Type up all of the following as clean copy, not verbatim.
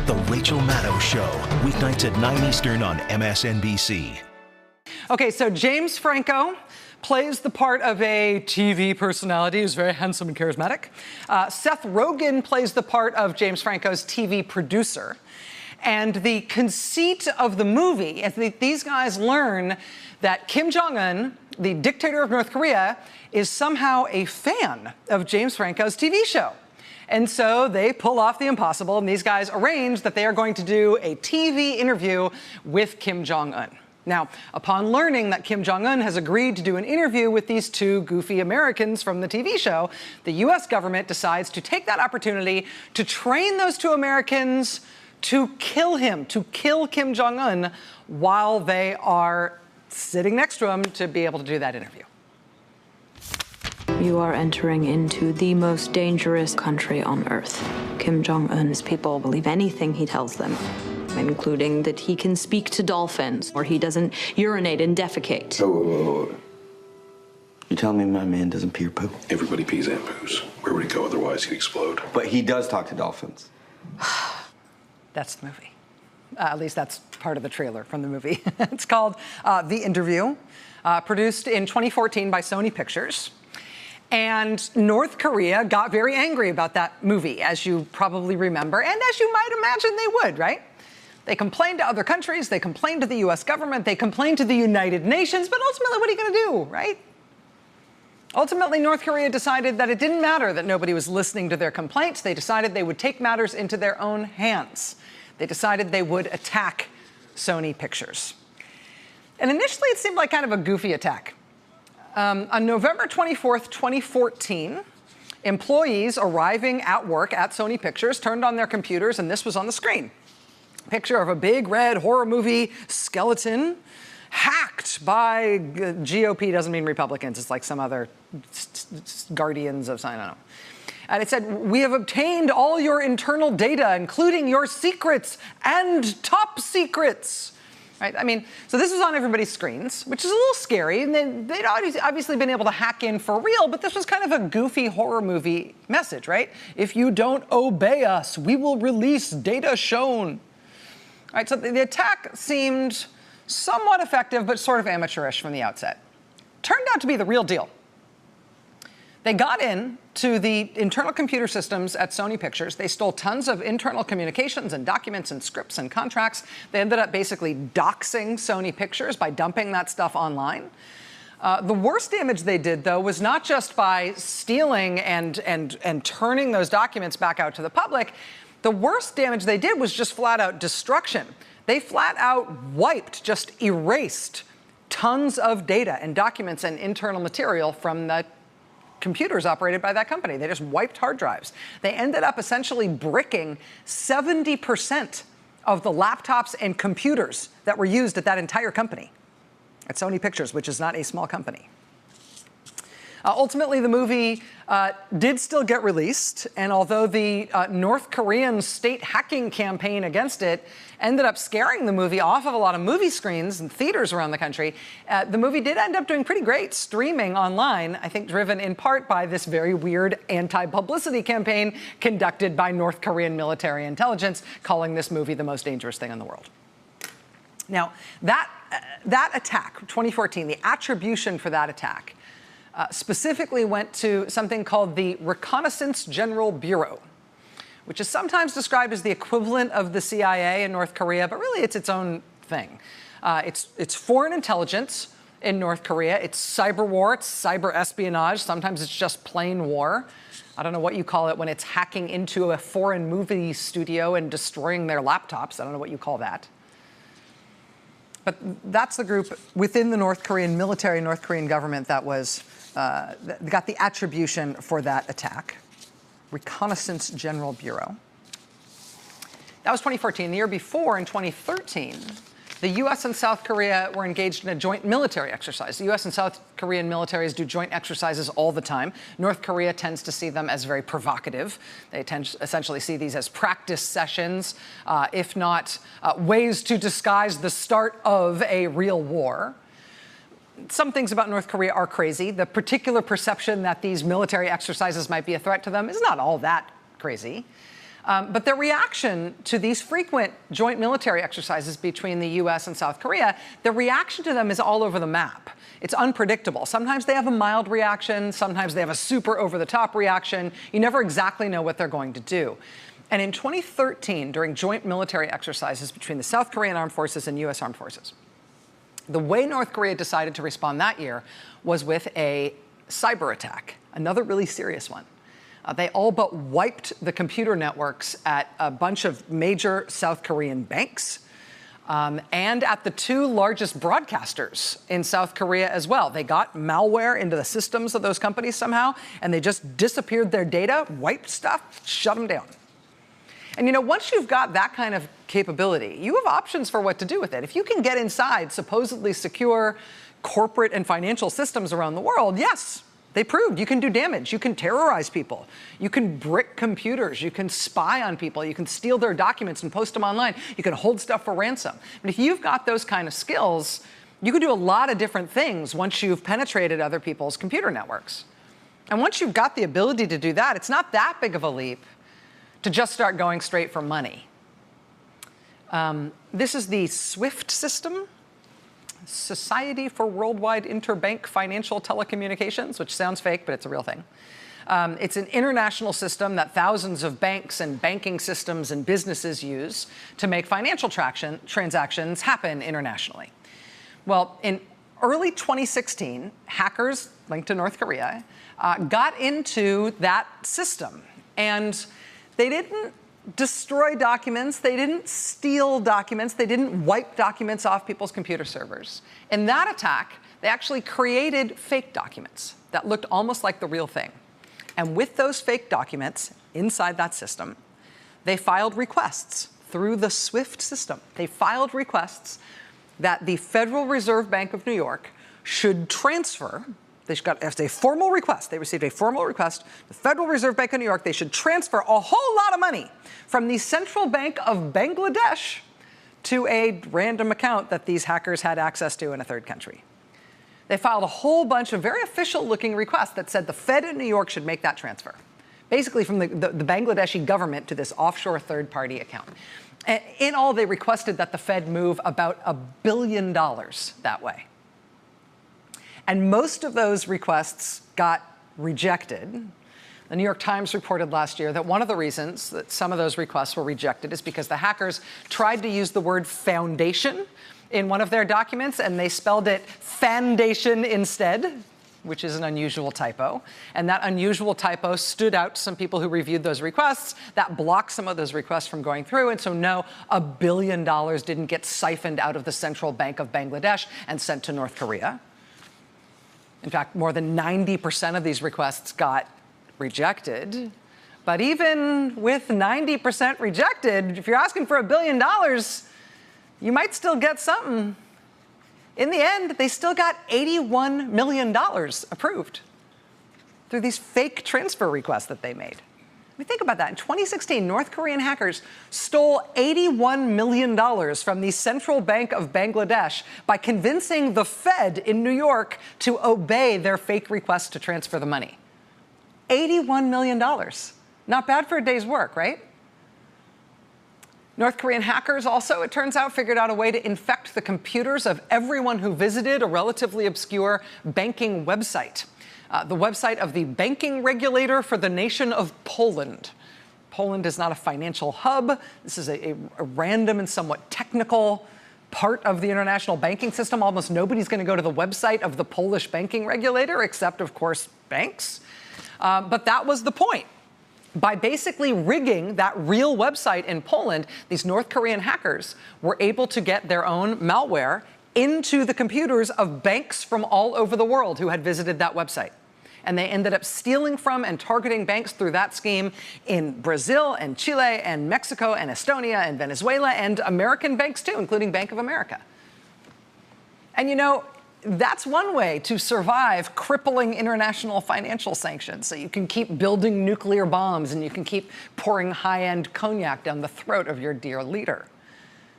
The Rachel Maddow Show, weeknights at 9 Eastern on MSNBC. Okay, so James Franco plays the part of a TV personality who's very handsome and charismatic. Seth Rogen plays the part of James Franco's TV producer. And the conceit of the movie is that these guys learn that Kim Jong-un, the dictator of North Korea, is somehow a fan of James Franco's TV show. And so they pull off the impossible, and these guys arrange that they are going to do a TV interview with Kim Jong-un. Now, upon learning that Kim Jong-un has agreed to do an interview with these two goofy Americans from the TV show, the U.S. government decides to take that opportunity to train those two Americans to kill him, to kill Kim Jong-un while they are sitting next to him to be able to do that interview. You are entering into the most dangerous country on Earth. Kim Jong-un's people believe anything he tells them, including that he can speak to dolphins or he doesn't urinate and defecate. Oh. You telling me my man doesn't pee or poo? Everybody pees and poos. Where would he go otherwise? He'd explode. But he does talk to dolphins. That's the movie. At least that's part of the trailer from the movie. It's called The Interview, produced in 2014 by Sony Pictures. And North Korea got very angry about that movie, as you probably remember, and as you might imagine they would, right? They complained to other countries, they complained to the US government, they complained to the United Nations, but ultimately, what are you going to do, right? Ultimately, North Korea decided that it didn't matter that nobody was listening to their complaints. They decided they would take matters into their own hands. They decided they would attack Sony Pictures. And initially, it seemed like kind of a goofy attack. On November 24th, 2014, employees arriving at work at Sony Pictures turned on their computers, and this was on the screen. Picture of a big red horror movie skeleton hacked by GOP, doesn't mean Republicans, it's like some other guardians of, I don't know. And it said, "We have obtained all your internal data, including your secrets and top secrets." Right? I mean, so this was on everybody's screens, which is a little scary. And they'd obviously been able to hack in for real, but this was kind of a goofy horror movie message, right? If you don't obey us, we will release data shown. All right, so the attack seemed somewhat effective, but sort of amateurish from the outset. Turned out to be the real deal. They got in to the internal computer systems at Sony Pictures. They stole tons of internal communications and documents and scripts and contracts. They ended up basically doxing Sony Pictures by dumping that stuff online. The worst damage they did, though, was not just by stealing and turning those documents back out to the public. The worst damage they did was just flat-out destruction. They flat-out wiped, just erased tons of data and documents and internal material from the computers operated by that company. They just wiped hard drives. They ended up essentially bricking 70% of the laptops and computers that were used at that entire company, at Sony Pictures, which is not a small company. Ultimately, the movie did still get released, and although the North Korean state hacking campaign against it ended up scaring the movie off of a lot of movie screens and theaters around the country, the movie did end up doing pretty great streaming online, I think driven in part by this very weird anti-publicity campaign conducted by North Korean military intelligence, calling this movie the most dangerous thing in the world. Now, that attack, 2014, the attribution for that attack, specifically went to something called the Reconnaissance General Bureau, which is sometimes described as the equivalent of the CIA in North Korea, but really it's its own thing. It's foreign intelligence in North Korea. It's cyber war, it's cyber espionage. Sometimes it's just plain war. I don't know what you call it when it's hacking into a foreign movie studio and destroying their laptops. I don't know what you call that. But that's the group within the North Korean military, North Korean government that was got the attribution for that attack. Reconnaissance General Bureau. That was 2014. The year before, in 2013, the U.S. and South Korea were engaged in a joint military exercise. The U.S. and South Korean militaries do joint exercises all the time. North Korea tends to see them as very provocative. They tend to essentially see these as practice sessions, if not ways to disguise the start of a real war. Some things about North Korea are crazy. The particular perception that these military exercises might be a threat to them is not all that crazy. But their reaction to these frequent joint military exercises between the US and South Korea, their reaction to them is all over the map. It's unpredictable. Sometimes they have a mild reaction, sometimes they have a super over-the-top reaction. You never exactly know what they're going to do. And in 2013, during joint military exercises between the South Korean armed forces and US armed forces, the way North Korea decided to respond that year was with a cyber attack, another really serious one. They all but wiped the computer networks at a bunch of major South Korean banks and at the two largest broadcasters in South Korea as well. They got malware into the systems of those companies somehow, and they just disappeared their data, wiped stuff, shut them down. And once you've got that kind of capability, you have options for what to do with it. If you can get inside supposedly secure corporate and financial systems around the world, yes, they proved you can do damage. You can terrorize people. You can brick computers. You can spy on people. You can steal their documents and post them online. You can hold stuff for ransom. But if you've got those kind of skills, you can do a lot of different things once you've penetrated other people's computer networks. And once you've got the ability to do that, it's not that big of a leap to just start going straight for money. This is the SWIFT system, Society for Worldwide Interbank Financial Telecommunications, which sounds fake, but it's a real thing. It's an international system that thousands of banks and banking systems and businesses use to make financial transactions happen internationally. Well, in early 2016, hackers linked to North Korea got into that system, and they didn't destroy documents, they didn't steal documents, they didn't wipe documents off people's computer servers. In that attack, they actually created fake documents that looked almost like the real thing. And with those fake documents inside that system, they filed requests through the SWIFT system. They filed requests that the Federal Reserve Bank of New York should transfer. They got a formal request. They received a formal request. The Federal Reserve Bank of New York, they should transfer a whole lot of money from the Central Bank of Bangladesh to a random account that these hackers had access to in a third country. They filed a whole bunch of very official-looking requests that said the Fed in New York should make that transfer, basically from the Bangladeshi government to this offshore third-party account. In all, they requested that the Fed move about $1 billion that way. And most of those requests got rejected. The New York Times reported last year that one of the reasons that some of those requests were rejected is because the hackers tried to use the word foundation in one of their documents, and they spelled it foundation instead, which is an unusual typo. And that unusual typo stood out to some people who reviewed those requests. That blocked some of those requests from going through. And so no, $1 billion didn't get siphoned out of the Central Bank of Bangladesh and sent to North Korea. In fact, more than 90% of these requests got rejected. But even with 90% rejected, if you're asking for $1 billion, you might still get something. In the end, they still got $81 million approved through these fake transfer requests that they made. I mean, think about that. In 2016, North Korean hackers stole $81 million from the Central Bank of Bangladesh by convincing the Fed in New York to obey their fake request to transfer the money. $81 million. Not bad for a day's work, right? North Korean hackers also, it turns out, figured out a way to infect the computers of everyone who visited a relatively obscure banking website. The website of the banking regulator for the nation of Poland. Poland is not a financial hub. This is a random and somewhat technical part of the international banking system. Almost nobody's going to go to the website of the Polish banking regulator, except, of course, banks. But that was the point. By basically rigging that real website in Poland, these North Korean hackers were able to get their own malware into the computers of banks from all over the world who had visited that website. And they ended up stealing from and targeting banks through that scheme in Brazil and Chile and Mexico and Estonia and Venezuela and American banks too, including Bank of America. And that's one way to survive crippling international financial sanctions. So you can keep building nuclear bombs and you can keep pouring high-end cognac down the throat of your dear leader.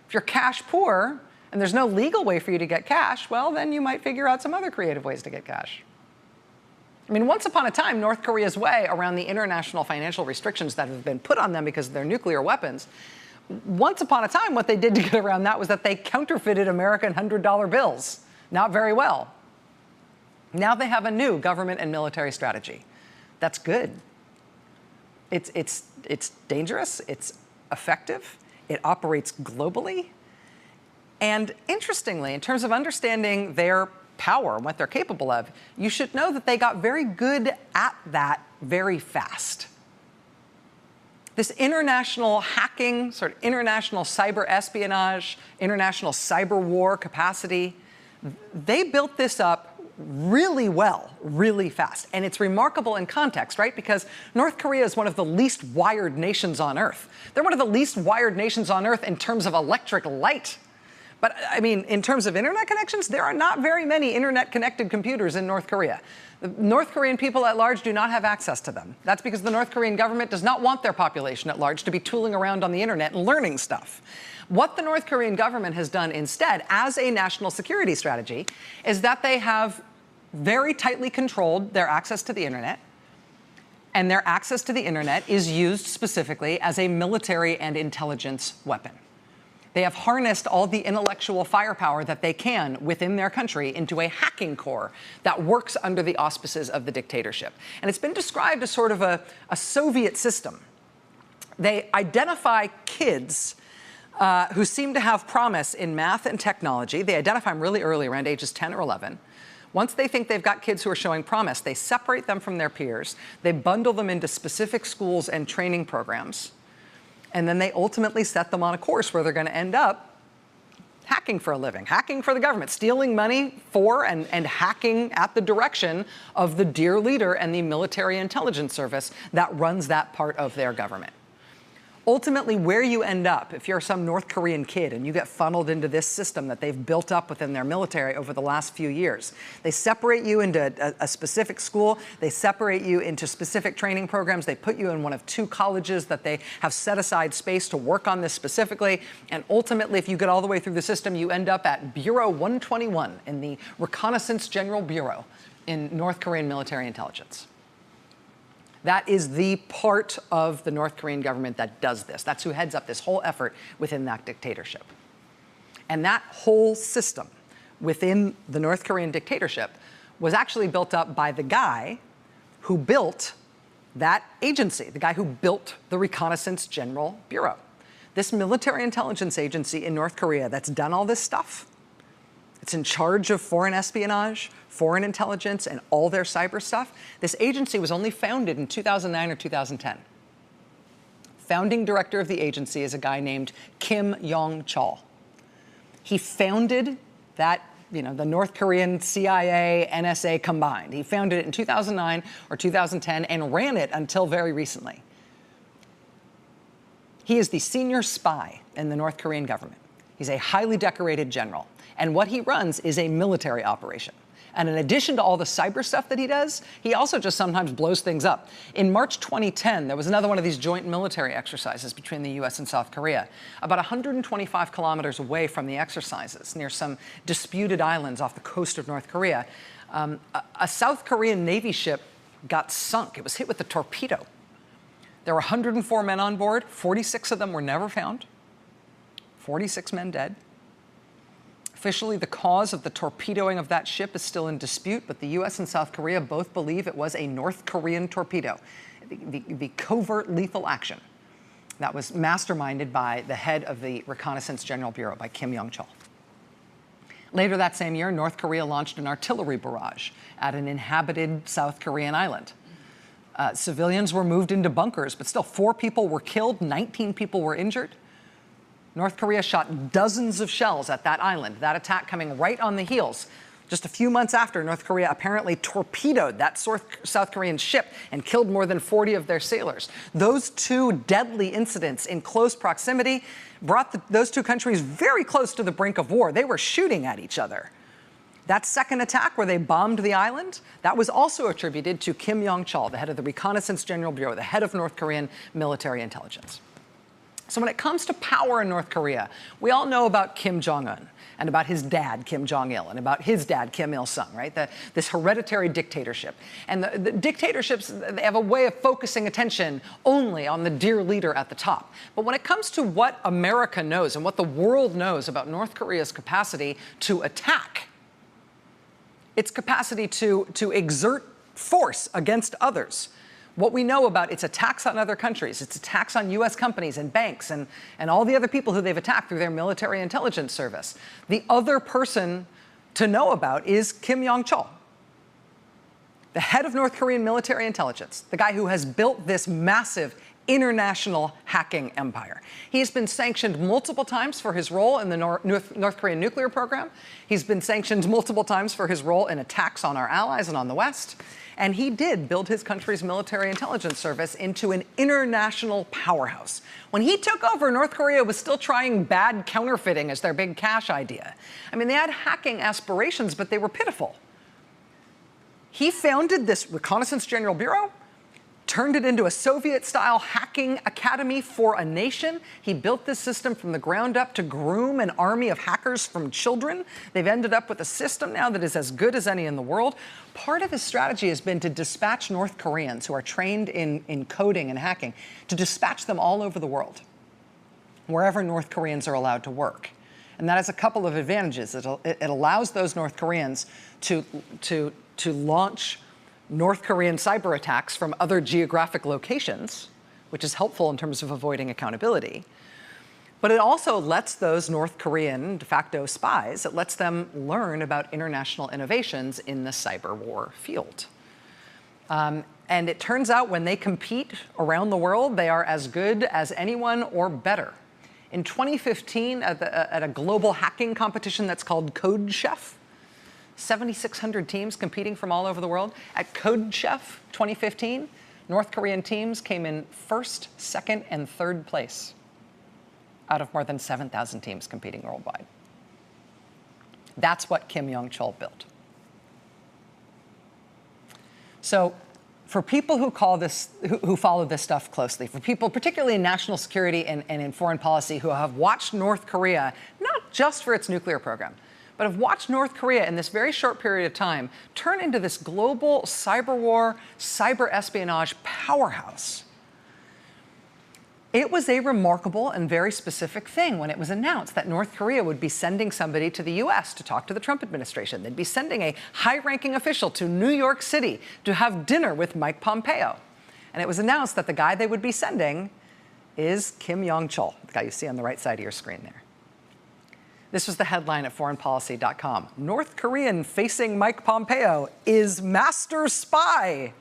If you're cash poor, and there's no legal way for you to get cash, well, then you might figure out some other creative ways to get cash. I mean, once upon a time, North Korea's way around the international financial restrictions that have been put on them because of their nuclear weapons, once upon a time, what they did to get around that was that they counterfeited American $100 bills. Not very well. Now they have a new government and military strategy. That's good. It's dangerous. It's effective. It operates globally. And interestingly, in terms of understanding their power and what they're capable of, you should know that they got very good at that very fast. This international hacking, sort of international cyber espionage, international cyber war capacity, they built this up really well, really fast. And it's remarkable in context, right? Because North Korea is one of the least wired nations on Earth. They're one of the least wired nations on Earth in terms of electric light. But, I mean, in terms of internet connections, there are not very many internet-connected computers in North Korea. The North Korean people at large do not have access to them. That's because the North Korean government does not want their population at large to be tooling around on the internet and learning stuff. What the North Korean government has done instead, as a national security strategy, is that they have very tightly controlled their access to the internet, and their access to the internet is used specifically as a military and intelligence weapon. They have harnessed all the intellectual firepower that they can within their country into a hacking corps that works under the auspices of the dictatorship. And it's been described as sort of a Soviet system. They identify kids who seem to have promise in math and technology. They identify them really early, around ages 10 or 11. Once they think they've got kids who are showing promise, they separate them from their peers. They bundle them into specific schools and training programs. And then they ultimately set them on a course where they're going to end up hacking for a living, hacking for the government, stealing money for and hacking at the direction of the dear leader and the military intelligence service that runs that part of their government. Ultimately, where you end up, if you're some North Korean kid and you get funneled into this system that they've built up within their military over the last few years, they separate you into a specific school, they separate you into specific training programs, they put you in one of 2 colleges that they have set aside space to work on this specifically, and ultimately, if you get all the way through the system, you end up at Bureau 121 in the Reconnaissance General Bureau in North Korean military intelligence. That is the part of the North Korean government that does this. That's who heads up this whole effort within that dictatorship. And that whole system within the North Korean dictatorship was actually built up by the guy who built that agency, the guy who built the Reconnaissance General Bureau. This military intelligence agency in North Korea that's done all this stuff, it's in charge of foreign espionage, foreign intelligence, and all their cyber stuff. This agency was only founded in 2009 or 2010. Founding director of the agency is a guy named Kim Yong-chol. He founded that, the North Korean CIA, NSA combined. He founded it in 2009 or 2010 and ran it until very recently. He is the senior spy in the North Korean government. He's a highly decorated general. And what he runs is a military operation. And in addition to all the cyber stuff that he does, he also just sometimes blows things up. In March 2010, there was another one of these joint military exercises between the U.S. and South Korea. About 125 kilometers away from the exercises, near some disputed islands off the coast of North Korea, a South Korean Navy ship got sunk. It was hit with a torpedo. There were 104 men on board. 46 of them were never found. 46 men dead. Officially, the cause of the torpedoing of that ship is still in dispute, but the U.S. and South Korea both believe it was a North Korean torpedo, the covert lethal action that was masterminded by the head of the Reconnaissance General Bureau, by Kim Yong-chol. Later that same year, North Korea launched an artillery barrage at an inhabited South Korean island. Civilians were moved into bunkers, but still 4 people were killed, 19 people were injured. North Korea shot dozens of shells at that island, that attack coming right on the heels. Just a few months after, North Korea apparently torpedoed that South Korean ship and killed more than 40 of their sailors. Those 2 deadly incidents in close proximity brought those 2 countries very close to the brink of war. They were shooting at each other. That second attack where they bombed the island, that was also attributed to Kim Yong-chol, the head of the Reconnaissance General Bureau, the head of North Korean military intelligence. So when it comes to power in North Korea, we all know about Kim Jong-un and about his dad, Kim Jong-il, and about his dad, Kim Il-sung, right? This hereditary dictatorship. And the dictatorships, they have a way of focusing attention only on the dear leader at the top. But when it comes to what America knows and what the world knows about North Korea's capacity to attack, its capacity to exert force against others, what we know about its attacks on other countries, its attacks on U.S. companies and banks and all the other people who they've attacked through their military intelligence service. The other person to know about is Kim Yong-chol, the head of North Korean military intelligence, the guy who has built this massive international hacking empire. He has been sanctioned multiple times for his role in the North Korean nuclear program. He's been sanctioned multiple times for his role in attacks on our allies and on the West. And he did build his country's military intelligence service into an international powerhouse. When he took over, North Korea was still trying bad counterfeiting as their big cash idea. I mean, they had hacking aspirations, but they were pitiful. He founded this Reconnaissance General Bureau, turned it into a Soviet-style hacking academy for a nation. He built this system from the ground up to groom an army of hackers from children. They've ended up with a system now that is as good as any in the world. Part of his strategy has been to dispatch North Koreans who are trained in coding and hacking, to dispatch them all over the world, wherever North Koreans are allowed to work. And that has a couple of advantages. It allows those North Koreans to launch North Korean cyber attacks from other geographic locations, which is helpful in terms of avoiding accountability. But it also lets those North Korean de facto spies, it lets them learn about international innovations in the cyber war field. And it turns out when they compete around the world, they are as good as anyone or better. In 2015, at a global hacking competition that's called Code Chef, 7,600 teams competing from all over the world. At Code Chef 2015, North Korean teams came in first, second, and third place out of more than 7,000 teams competing worldwide. That's what Kim Yong-chol built. So for people who follow this stuff closely, for people particularly in national security and in foreign policy who have watched North Korea, not just for its nuclear program, but have watched North Korea in this very short period of time turn into this global cyber war, cyber espionage powerhouse. It was a remarkable and very specific thing when it was announced that North Korea would be sending somebody to the U.S. to talk to the Trump administration. They'd be sending a high-ranking official to New York City to have dinner with Mike Pompeo. And it was announced that the guy they would be sending is Kim Yong-chol, the guy you see on the right side of your screen there. This was the headline at foreignpolicy.com. North Korean facing Mike Pompeo is master spy.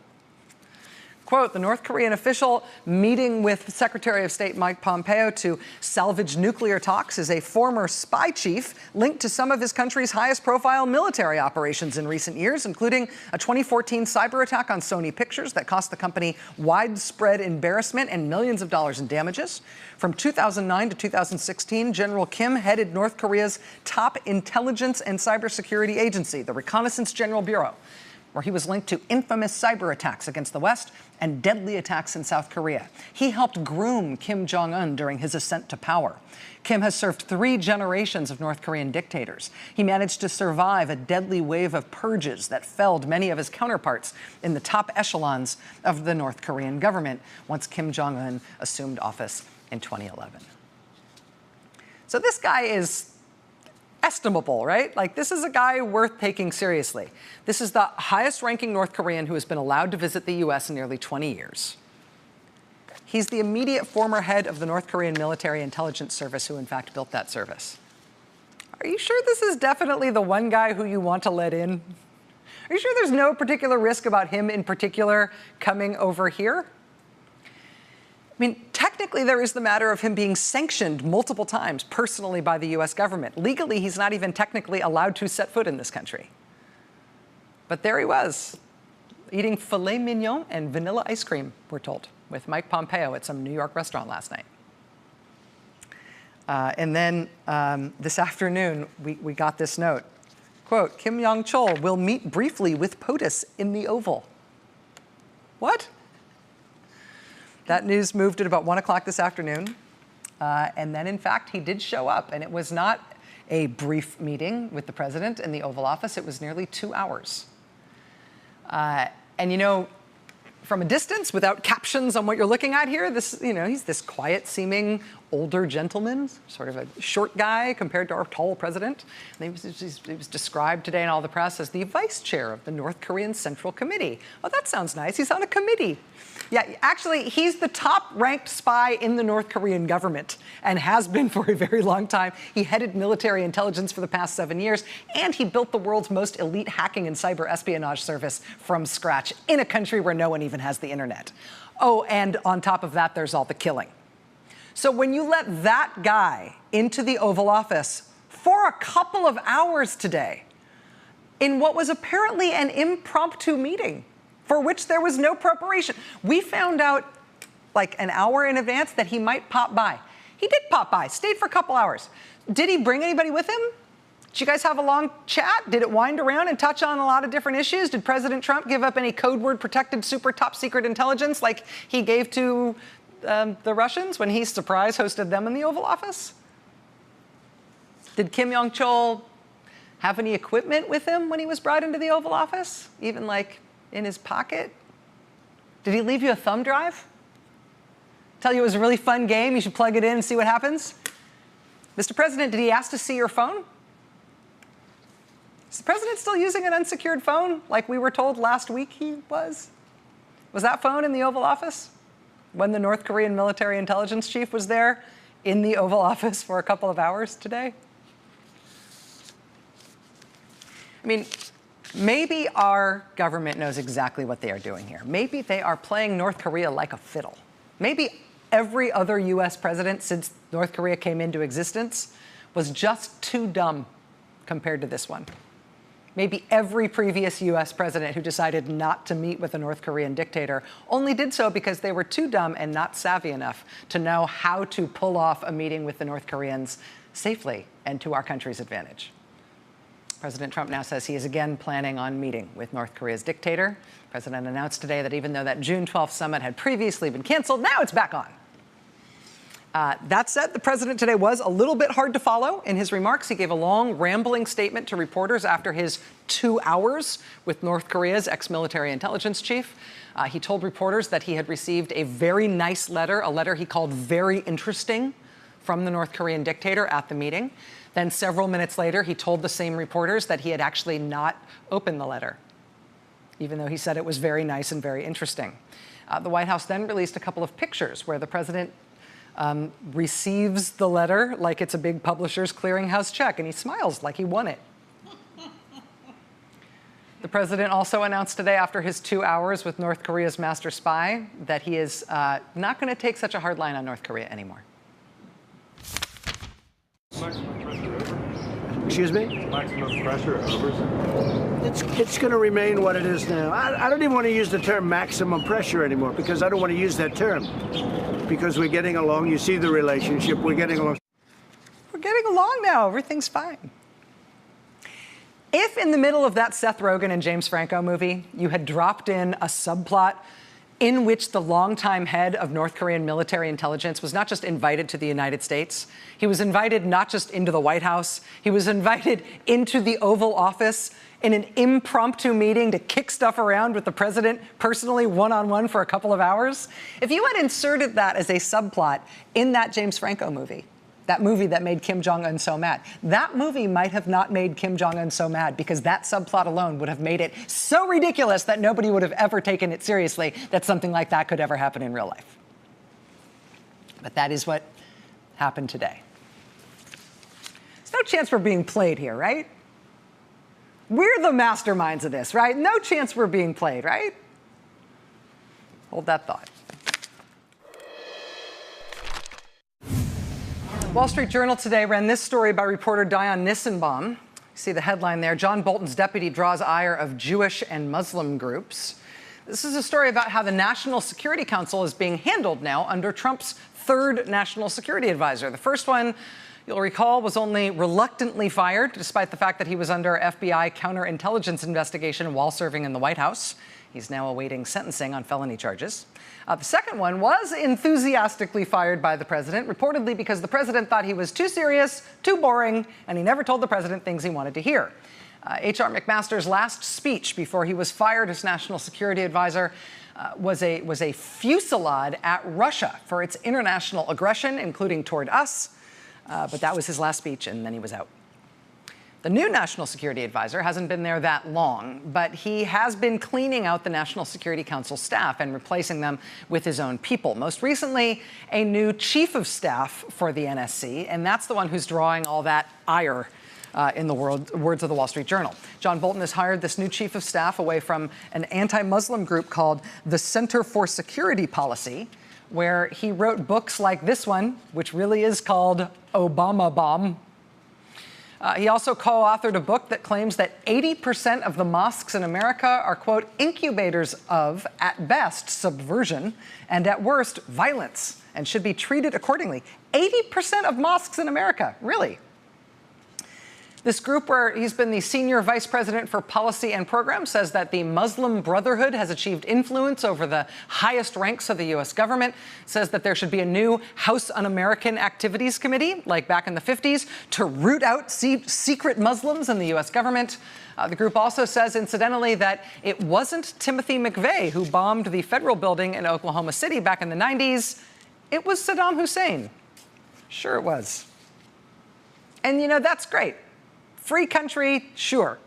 Quote, the North Korean official meeting with Secretary of State Mike Pompeo to salvage nuclear talks is a former spy chief linked to some of his country's highest profile military operations in recent years, including a 2014 cyber attack on Sony Pictures that cost the company widespread embarrassment and millions of dollars in damages. From 2009 to 2016, General Kim headed North Korea's top intelligence and cybersecurity agency, the Reconnaissance General Bureau, where he was linked to infamous cyber attacks against the West and deadly attacks in South Korea. He helped groom Kim Jong-un during his ascent to power. Kim has served 3 generations of North Korean dictators. He managed to survive a deadly wave of purges that felled many of his counterparts in the top echelons of the North Korean government once Kim Jong-un assumed office in 2011. So this guy is estimable, right? Like, this is a guy worth taking seriously. This is the highest-ranking North Korean who has been allowed to visit the U.S. in nearly 20 years. He's the immediate former head of the North Korean military intelligence service who, in fact, built that service. Are you sure this is definitely the one guy who you want to let in? Are you sure there's no particular risk about him in particular coming over here? I mean, technically, there is the matter of him being sanctioned multiple times personally by the U.S. government. Legally, he's not even technically allowed to set foot in this country. But there he was, eating filet mignon and vanilla ice cream, we're told, with Mike Pompeo at some New York restaurant last night. And then this afternoon, we got this note. Quote, Kim Yong-chol will meet briefly with POTUS in the Oval. What? That news moved at about 1 o'clock this afternoon. And then, in fact, he did show up. And it was not a brief meeting with the president in the Oval Office. It was nearly 2 hours. And, you know, from a distance, without captions on what you're looking at here, this, you know, he's this quiet-seeming older gentleman, sort of a short guy compared to our tall president. And he was described today in all the press as the vice chair of the North Korean Central Committee. Oh, that sounds nice. He's on a committee. Yeah, actually, he's the top-ranked spy in the North Korean government and has been for a very long time. He headed military intelligence for the past 7 years, and he built the world's most elite hacking and cyber espionage service from scratch in a country where no one even has the internet. Oh, and on top of that, there's all the killing. So when you let that guy into the Oval Office for a couple of hours today, in what was apparently an impromptu meeting, for which there was no preparation. We found out like an hour in advance that he might pop by. He did pop by, stayed for a couple hours. Did he bring anybody with him? Did you guys have a long chat? Did it wind around and touch on a lot of different issues? Did President Trump give up any code word protected super top secret intelligence like he gave to the Russians when he surprise hosted them in the Oval Office? Did Kim Jong-chol have any equipment with him when he was brought into the Oval Office? Even like in his pocket? Did he leave you a thumb drive? Tell you it was a really fun game, you should plug it in and see what happens? Mr. President, did he ask to see your phone? Is the president still using an unsecured phone like we were told last week he was? Was that phone in the Oval Office when the North Korean military intelligence chief was there in the Oval Office for a couple of hours today? I mean, maybe our government knows exactly what they are doing here. Maybe they are playing North Korea like a fiddle. Maybe every other US president since North Korea came into existence was just too dumb compared to this one. Maybe every previous US president who decided not to meet with a North Korean dictator only did so because they were too dumb and not savvy enough to know how to pull off a meeting with the North Koreans safely and to our country's advantage. President Trump now says he is again planning on meeting with North Korea's dictator. The president announced today that even though that June 12th summit had previously been canceled, now it's back on. That said, the president today was a little bit hard to follow in his remarks. He gave a long, rambling statement to reporters after his 2 hours with North Korea's ex-military intelligence chief. He told reporters that he had received a very nice letter, a letter he called very interesting, from the North Korean dictator at the meeting. Then several minutes later, he told the same reporters that he had actually not opened the letter, even though he said it was very nice and very interesting. The White House then released a couple of pictures where the president receives the letter like it's a big publisher's clearinghouse check, and he smiles like he won it. The president also announced today, after his 2 hours with North Korea's master spy, that he is not going to take such a hard line on North Korea anymore. Excuse me? Maximum pressure over. It's going to remain what it is now. I don't even want to use the term maximum pressure anymore because I don't want to use that term. Because we're getting along. You see the relationship. We're getting along. We're getting along now. Everything's fine. If in the middle of that Seth Rogen and James Franco movie, you had dropped in a subplot in which the longtime head of North Korean military intelligence was not just invited to the United States, he was invited not just into the White House, he was invited into the Oval Office in an impromptu meeting to kick stuff around with the president personally one-on-one for a couple of hours. If you had inserted that as a subplot in that James Franco movie, that movie that made Kim Jong-un so mad, that movie might have not made Kim Jong-un so mad because that subplot alone would have made it so ridiculous that nobody would have ever taken it seriously that something like that could ever happen in real life. But that is what happened today. There's no chance we're being played here, right? We're the masterminds of this, right? No chance we're being played, right? Hold that thought. Wall Street Journal today ran this story by reporter Diane Nissenbaum. You see the headline there, John Bolton's deputy draws ire of Jewish and Muslim groups. This is a story about how the National Security Council is being handled now under Trump's third national security advisor. The first one, you'll recall, was only reluctantly fired, despite the fact that he was under FBI counterintelligence investigation while serving in the White House. He's now awaiting sentencing on felony charges. The second one was enthusiastically fired by the president, reportedly because the president thought he was too serious, too boring, and he never told the president things he wanted to hear. H.R. McMaster's last speech before he was fired as national security advisor was a fusillade at Russia for its international aggression, including toward us. But that was his last speech, and then he was out. The new national security advisor hasn't been there that long, but he has been cleaning out the National Security Council staff and replacing them with his own people. Most recently, a new chief of staff for the NSC, and that's the one who's drawing all that ire in the words of the Wall Street Journal. John Bolton has hired this new chief of staff away from an anti-Muslim group called the Center for Security Policy, where he wrote books like this one, which really is called Obama Bomb. He also co-authored a book that claims that 80% of the mosques in America are, quote, incubators of, at best, subversion, and at worst, violence, and should be treated accordingly. 80% of mosques in America, really. This group, where he's been the senior vice president for policy and program, says that the Muslim Brotherhood has achieved influence over the highest ranks of the U.S. government, says that there should be a new House Un-American Activities Committee, like back in the 50s, to root out secret Muslims in the U.S. government. The group also says, incidentally, that it wasn't Timothy McVeigh who bombed the federal building in Oklahoma City back in the 90s. It was Saddam Hussein. Sure it was. And, you know, that's great. Free country, sure.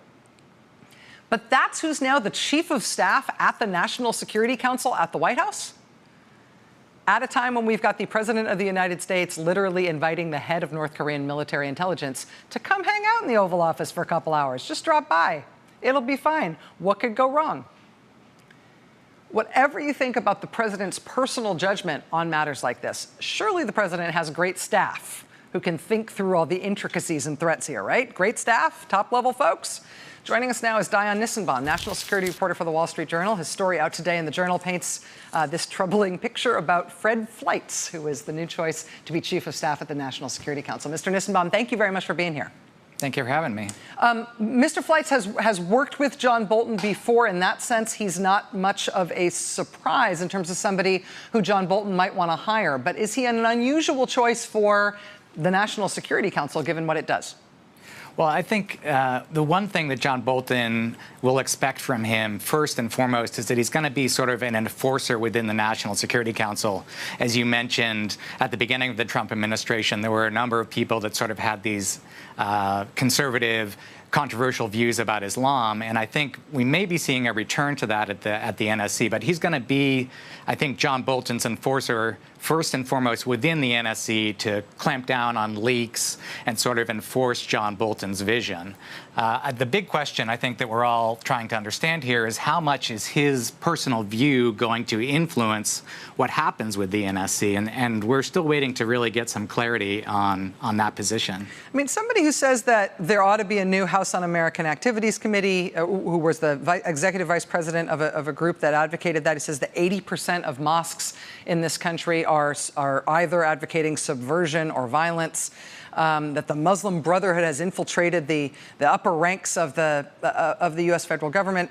But that's who's now the chief of staff at the National Security Council at the White House? At a time when we've got the President of the United States literally inviting the head of North Korean military intelligence to come hang out in the Oval Office for a couple hours. Just drop by. It'll be fine. What could go wrong? Whatever you think about the president's personal judgment on matters like this, surely the president has great staff who can think through all the intricacies and threats here, right? Great staff, top-level folks. Joining us now is Dion Nissenbaum, national security reporter for the Wall Street Journal. His story out today in the Journal paints this troubling picture about Fred Fleitz, who is the new choice to be chief of staff at the National Security Council. Mr. Nissenbaum, thank you very much for being here. Thank you for having me. Mr. Fleitz has worked with John Bolton before. In that sense, he's not much of a surprise in terms of somebody who John Bolton might want to hire. But is he an unusual choice for the National Security Council, given what it does? Well, I think the one thing that John Bolton will expect from him, first and foremost, is that he's going to be sort of an enforcer within the National Security Council. As you mentioned, at the beginning of the Trump administration, there were a number of people that sort of had these conservative, controversial views about Islam, and I think we may be seeing a return to that at the NSC. But he's going to be, I think, John Bolton's enforcer first and foremost within the NSC to clamp down on leaks and sort of enforce John Bolton's vision. The big question I think that we're all trying to understand here is how much is his personal view going to influence what happens with the NSC, and we're still waiting to really get some clarity on that position. I mean, somebody who says that there ought to be a new House Un-American Activities Committee, who was the executive vice president of a group that advocated that, he says that 80% of mosques in this country are either advocating subversion or violence, that the Muslim Brotherhood has infiltrated the upper ranks of the U.S. federal government.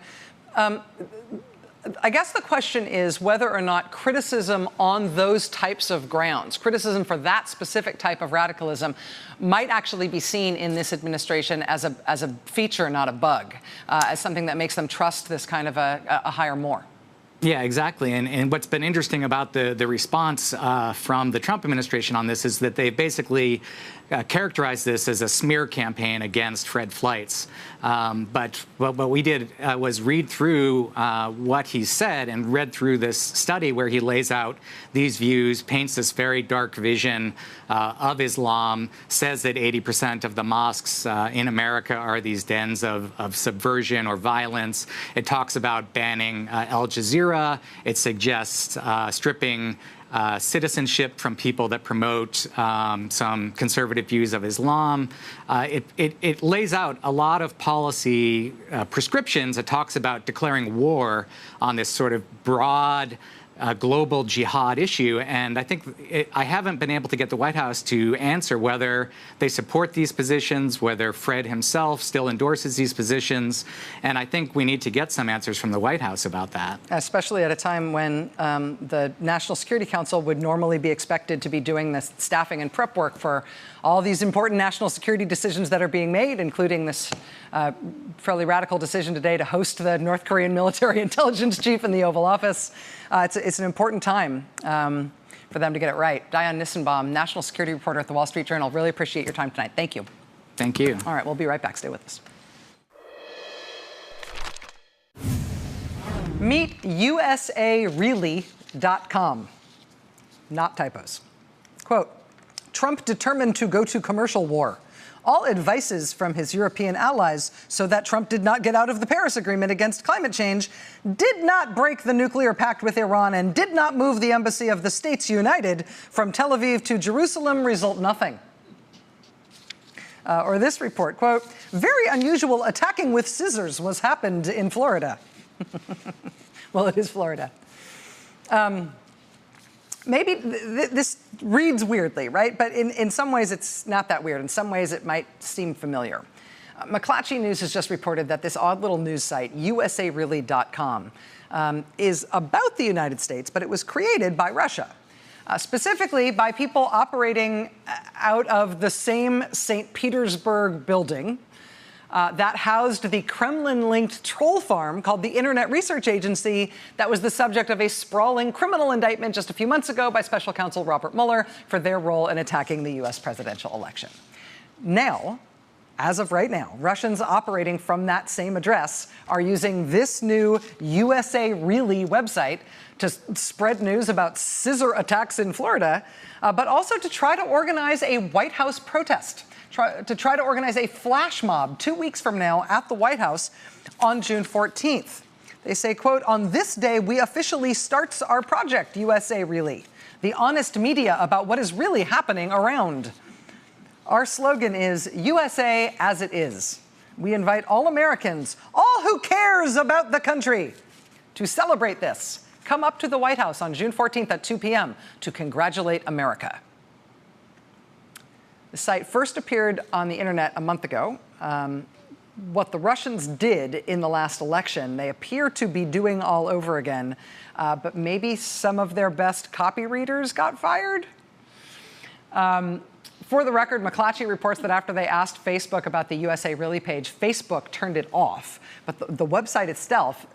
I guess the question is whether or not criticism on those types of grounds, criticism for that specific type of radicalism, might actually be seen in this administration as a feature, not a bug, as something that makes them trust this kind of a hire more. Yeah, exactly. And what's been interesting about the response from the Trump administration on this is that they basically characterized this as a smear campaign against Fred Fleitz. But what we did was read through what he said and read through this study where he lays out these views, paints this very dark vision of Islam, says that 80% of the mosques in America are these dens of subversion or violence. It talks about banning Al Jazeera. It suggests stripping citizenship from people that promote some conservative views of Islam. It lays out a lot of policy prescriptions. It talks about declaring war on this sort of broad global jihad issue. And I think I haven't been able to get the White House to answer whether they support these positions, whether Fred himself still endorses these positions. And I think we need to get some answers from the White House about that. Especially at a time when the National Security Council would normally be expected to be doing this staffing and prep work for all these important national security decisions that are being made, including this fairly radical decision today to host the North Korean military intelligence chief in the Oval Office. It's an important time for them to get it right. Diane Nissenbaum, national security reporter at the Wall Street Journal. Really appreciate your time tonight. Thank you. Thank you. All right, we'll be right back. Stay with us. Meet usareally.com. Not typos. Quote, Trump determined to go to commercial war. All advices from his European allies so that Trump did not get out of the Paris Agreement against climate change, did not break the nuclear pact with Iran, and did not move the embassy of the States United from Tel Aviv to Jerusalem result nothing. Or this report, quote, very unusual attacking with scissors was happened in Florida. Well, it is Florida. Maybe this reads weirdly, right? But in some ways, it's not that weird. In some ways, it might seem familiar. McClatchy News has just reported that this odd little news site, usareally.com, is about the United States, but it was created by Russia, specifically by people operating out of the same St. Petersburg building that housed the Kremlin-linked troll farm called the Internet Research Agency that was the subject of a sprawling criminal indictment just a few months ago by special counsel Robert Mueller for their role in attacking the U.S. presidential election. Now, as of right now, Russians operating from that same address are using this new USA Really website to spread news about scissor attacks in Florida, but also to try to organize a White House protest. To try to organize a flash mob 2 weeks from now at the White House on June 14th. They say, quote, on this day, we officially starts our project, USA Really, the honest media about what is really happening around. Our slogan is USA as it is. We invite all Americans, all who cares about the country, to celebrate this. Come up to the White House on June 14th at 2 p.m. to congratulate America. The site first appeared on the internet a month ago. What the Russians did in the last election, they appear to be doing all over again, but maybe some of their best copy readers got fired. For the record, McClatchy reports that after they asked Facebook about the USA Really page, Facebook turned it off. But the website itself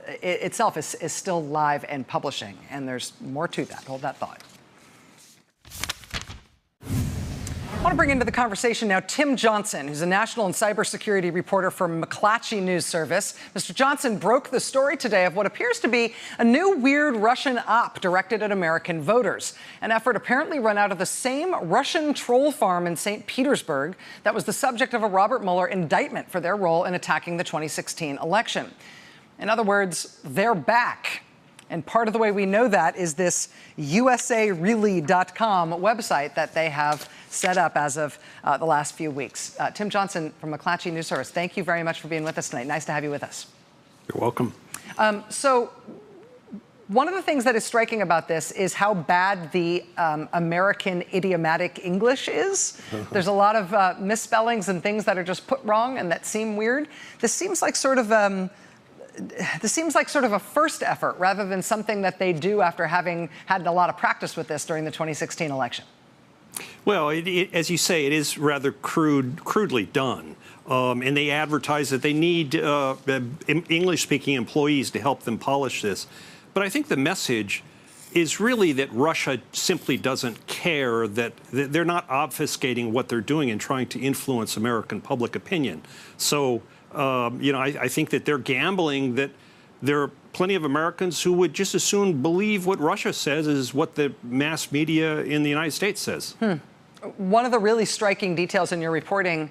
is still live and publishing, and there's more to that. Hold that thought. I want to bring into the conversation now Tim Johnson, who's a national and cybersecurity reporter for McClatchy News Service. Mr. Johnson broke the story today of what appears to be a new weird Russian op directed at American voters, an effort apparently run out of the same Russian troll farm in St. Petersburg that was the subject of a Robert Mueller indictment for their role in attacking the 2016 election. In other words, they're back. And part of the way we know that is this usareally.com website that they have set up as of the last few weeks. Tim Johnson from McClatchy News Service, thank you very much for being with us tonight. Nice to have you with us. You're welcome. So one of the things that is striking about this is how bad the American idiomatic English is. There's a lot of misspellings and things that are just put wrong and that seem weird. This seems like sort of a first effort rather than something that they do after having had a lot of practice with this during the 2016 election. Well, as you say, it is rather crudely done. And they advertise that they need English-speaking employees to help them polish this. But I think the message is really that Russia simply doesn't care, that they're not obfuscating what they're doing and trying to influence American public opinion. So, I think that they're gambling that there are plenty of Americans who would just as soon believe what Russia says as what the mass media in the United States says. One of the really striking details in your reporting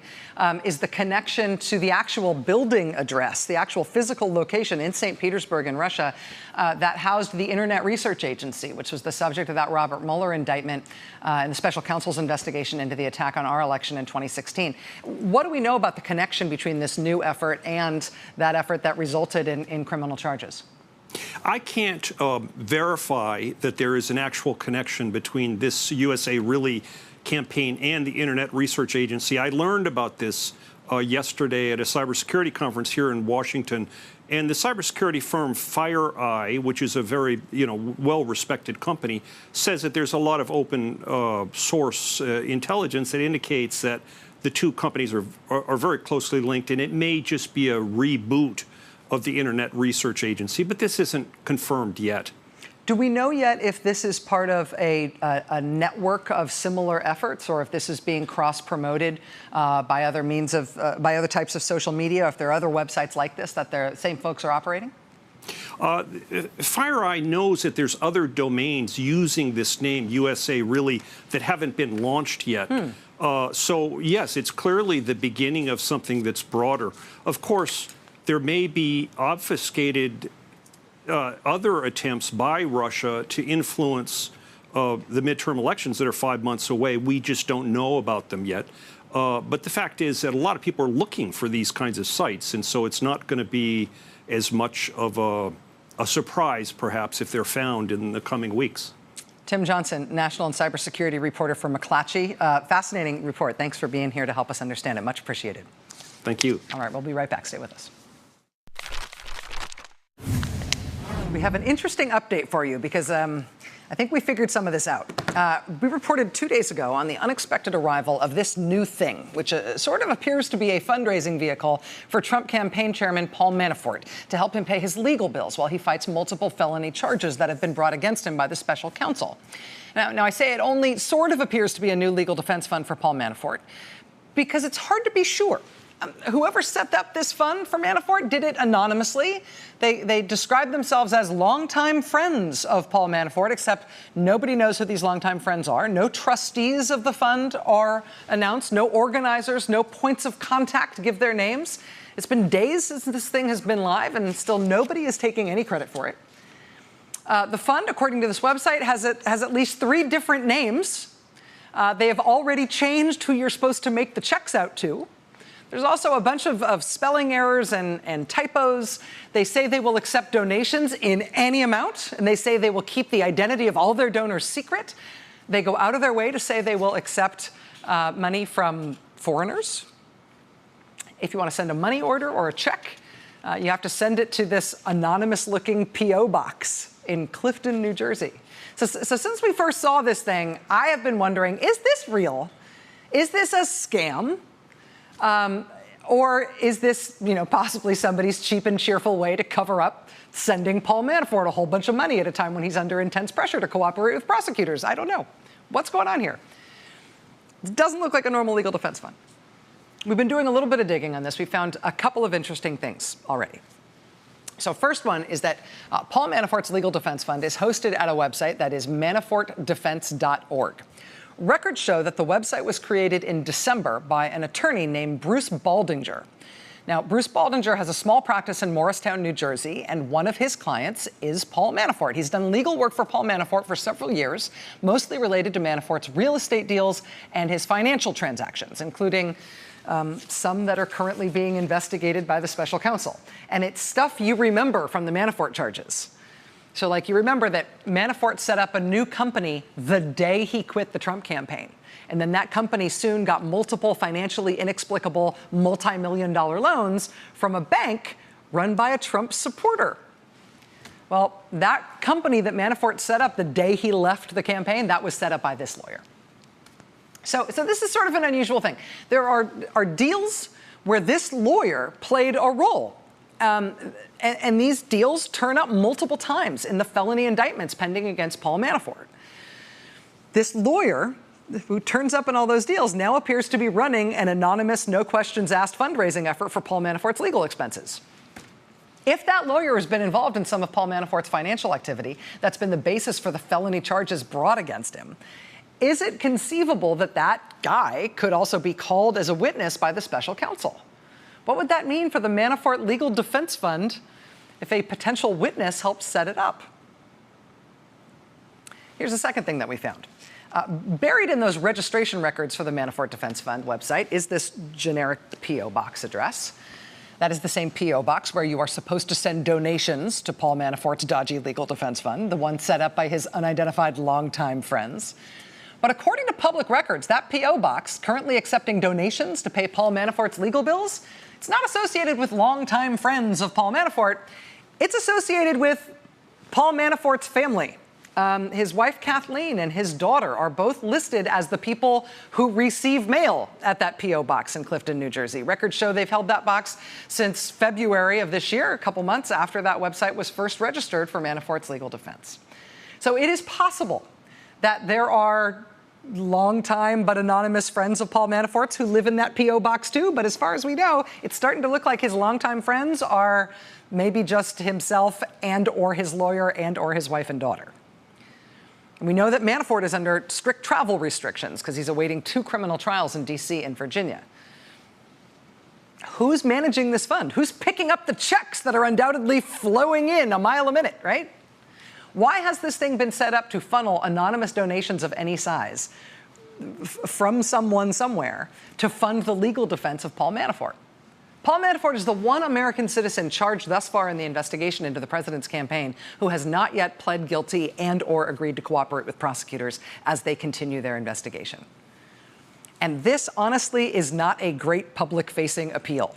is the connection to the actual building address, the actual physical location in St. Petersburg in Russia that housed the Internet Research Agency, which was the subject of that Robert Mueller indictment and the special counsel's investigation into the attack on our election in 2016. What do we know about the connection between this new effort and that effort that resulted in criminal charges? I can't verify that there is an actual connection between this USA Really campaign and the Internet Research Agency. I learned about this yesterday at a cybersecurity conference here in Washington. And the cybersecurity firm FireEye, which is a very well-respected company, says that there's a lot of open source intelligence that indicates that the two companies are very closely linked, and it may just be a reboot of the Internet Research Agency, but this isn't confirmed yet. Do we know yet if this is part of a network of similar efforts, or if this is being cross-promoted by other means of by other types of social media? If there are other websites like this that the same folks are operating? FireEye knows that there's other domains using this name USA Really that haven't been launched yet. So yes, it's clearly the beginning of something that's broader. Of course, there may be obfuscated other attempts by Russia to influence the midterm elections that are 5 months away. We just don't know about them yet. But the fact is that a lot of people are looking for these kinds of sites, and so it's not going to be as much of a surprise, perhaps, if they're found in the coming weeks. Tim Johnson, national and cybersecurity reporter for McClatchy. Fascinating report. Thanks for being here to help us understand it. Much appreciated. Thank you. All right, we'll be right back. Stay with us. We have an interesting update for you because I think we figured some of this out. We reported 2 days ago on the unexpected arrival of this new thing, which sort of appears to be a fundraising vehicle for Trump campaign chairman Paul Manafort to help him pay his legal bills while he fights multiple felony charges that have been brought against him by the special counsel. Now I say it only sort of appears to be a new legal defense fund for Paul Manafort because it's hard to be sure. Whoever set up this fund for Manafort did it anonymously. They describe themselves as longtime friends of Paul Manafort, except nobody knows who these longtime friends are. No trustees of the fund are announced. No organizers, no points of contact give their names. It's been days since this thing has been live, and still nobody is taking any credit for it. The fund, according to this website, has at least 3 different names. They have already changed who you're supposed to make the checks out to. There's also a bunch of spelling errors and typos. They say they will accept donations in any amount, and they say they will keep the identity of all their donors secret. They go out of their way to say they will accept money from foreigners. If you want to send a money order or a check, you have to send it to this anonymous-looking P.O. box in Clifton, New Jersey. So since we first saw this thing, I have been wondering, is this real? Is this a scam? Or is this, possibly somebody's cheap and cheerful way to cover up sending Paul Manafort a whole bunch of money at a time when he's under intense pressure to cooperate with prosecutors? I don't know. What's going on here? It doesn't look like a normal legal defense fund. We've been doing a little bit of digging on this. We found a couple of interesting things already. So first one is that Paul Manafort's legal defense fund is hosted at a website that is manafortdefense.org. Records show that the website was created in December by an attorney named Bruce Baldinger. Now, Bruce Baldinger has a small practice in Morristown, New Jersey, and one of his clients is Paul Manafort. He's done legal work for Paul Manafort for several years, mostly related to Manafort's real estate deals and his financial transactions, including some that are currently being investigated by the special counsel. And it's stuff you remember from the Manafort charges. So, you remember that Manafort set up a new company the day he quit the Trump campaign. And then that company soon got multiple financially inexplicable multi-million-dollar loans from a bank run by a Trump supporter. Well, that company that Manafort set up the day he left the campaign, that was set up by this lawyer. So this is sort of an unusual thing. There are deals where this lawyer played a role. And these deals turn up multiple times in the felony indictments pending against Paul Manafort. This lawyer, who turns up in all those deals, now appears to be running an anonymous, no-questions-asked fundraising effort for Paul Manafort's legal expenses. If that lawyer has been involved in some of Paul Manafort's financial activity, that's been the basis for the felony charges brought against him, is it conceivable that that guy could also be called as a witness by the special counsel? What would that mean for the Manafort Legal Defense Fund if a potential witness helps set it up? Here's the second thing that we found. Buried in those registration records for the Manafort Defense Fund website is this generic P.O. box address. That is the same P.O. box where you are supposed to send donations to Paul Manafort's dodgy legal defense fund, the one set up by his unidentified longtime friends. But according to public records, that P.O. box, currently accepting donations to pay Paul Manafort's legal bills, it's not associated with longtime friends of Paul Manafort. It's associated with Paul Manafort's family. His wife, Kathleen, and his daughter are both listed as the people who receive mail at that P.O. box in Clifton, New Jersey. Records show they've held that box since February of this year, a couple months after that website was first registered for Manafort's legal defense. So it is possible that there are longtime but anonymous friends of Paul Manafort's who live in that P.O. box too, but as far as we know, it's starting to look like his longtime friends are maybe just himself and or his lawyer and or his wife and daughter. And we know that Manafort is under strict travel restrictions because he's awaiting 2 criminal trials in D.C. and Virginia. Who's managing this fund? Who's picking up the checks that are undoubtedly flowing in a mile a minute, right? Why has this thing been set up to funnel anonymous donations of any size from someone somewhere to fund the legal defense of Paul Manafort? Paul Manafort is the one American citizen charged thus far in the investigation into the president's campaign who has not yet pled guilty and or agreed to cooperate with prosecutors as they continue their investigation. And this, honestly, is not a great public-facing appeal.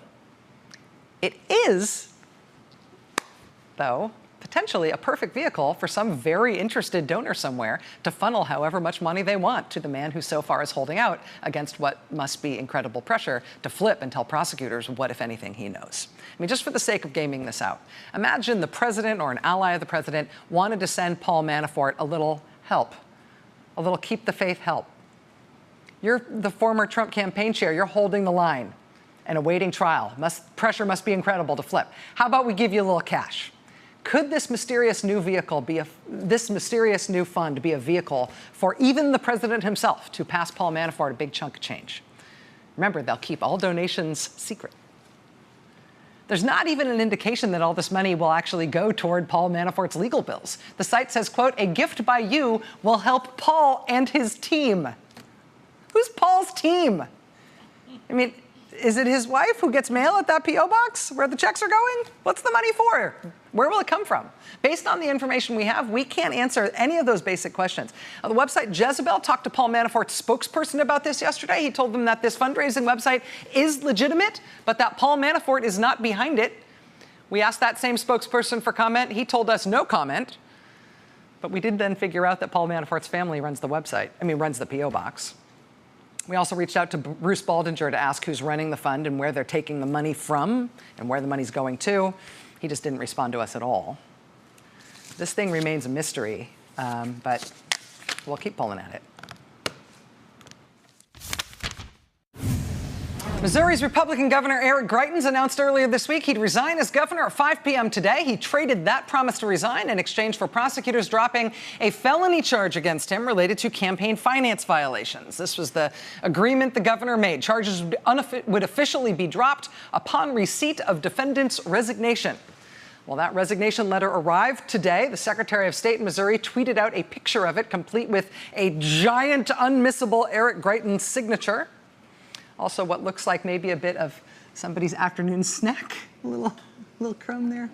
It is, though, potentially a perfect vehicle for some very interested donor somewhere to funnel however much money they want to the man who so far is holding out against what must be incredible pressure to flip and tell prosecutors what, if anything, he knows. I mean, just for the sake of gaming this out, imagine the president or an ally of the president wanted to send Paul Manafort a little help, a little keep the faith help. You're the former Trump campaign chair. You're holding the line and awaiting trial. Pressure must be incredible to flip. How about we give you a little cash? Could this mysterious new vehicle this mysterious new fund be a vehicle for even the president himself to pass Paul Manafort a big chunk of change? Remember, they'll keep all donations secret. There's not even an indication that all this money will actually go toward Paul Manafort's legal bills. The site says, quote, "A gift by you will help Paul and his team." Who's Paul's team? I mean, is it his wife who gets mail at that P.O. box where the checks are going? What's the money for? Where will it come from? Based on the information we have, we can't answer any of those basic questions. The website Jezebel talked to Paul Manafort's spokesperson about this yesterday. He told them that this fundraising website is legitimate, but that Paul Manafort is not behind it. We asked that same spokesperson for comment. He told us no comment. But we did then figure out that Paul Manafort's family runs the P.O. box. We also reached out to Bruce Baldinger to ask who's running the fund and where they're taking the money from and where the money's going to. He just didn't respond to us at all. This thing remains a mystery, but we'll keep pulling at it. Missouri's Republican Governor Eric Greitens announced earlier this week he'd resign as governor at 5 p.m. today. He traded that promise to resign in exchange for prosecutors dropping a felony charge against him related to campaign finance violations. This was the agreement the governor made. Charges would officially be dropped upon receipt of defendant's resignation. Well, that resignation letter arrived today. The Secretary of State in Missouri tweeted out a picture of it, complete with a giant, unmissable Eric Greitens signature. Also, what looks like maybe a bit of somebody's afternoon snack. A little crumb there.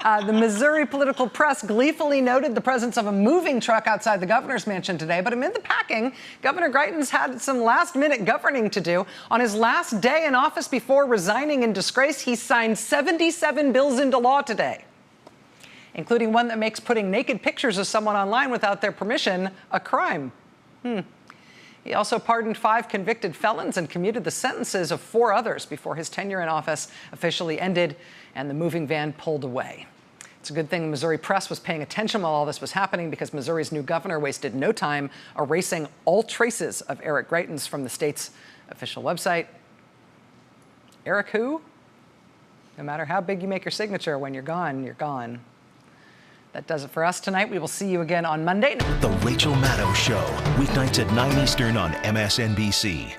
The Missouri political press gleefully noted the presence of a moving truck outside the governor's mansion today. But amid the packing, Governor Greitens had some last-minute governing to do. On his last day in office before resigning in disgrace, he signed 77 bills into law today, including one that makes putting naked pictures of someone online without their permission a crime. He also pardoned 5 convicted felons and commuted the sentences of 4 others before his tenure in office officially ended and the moving van pulled away. It's a good thing the Missouri press was paying attention while all this was happening, because Missouri's new governor wasted no time erasing all traces of Eric Greitens from the state's official website. Eric who? No matter how big you make your signature, when you're gone, you're gone. That does it for us tonight. We will see you again on Monday. The Rachel Maddow Show, weeknights at 9 Eastern on MSNBC.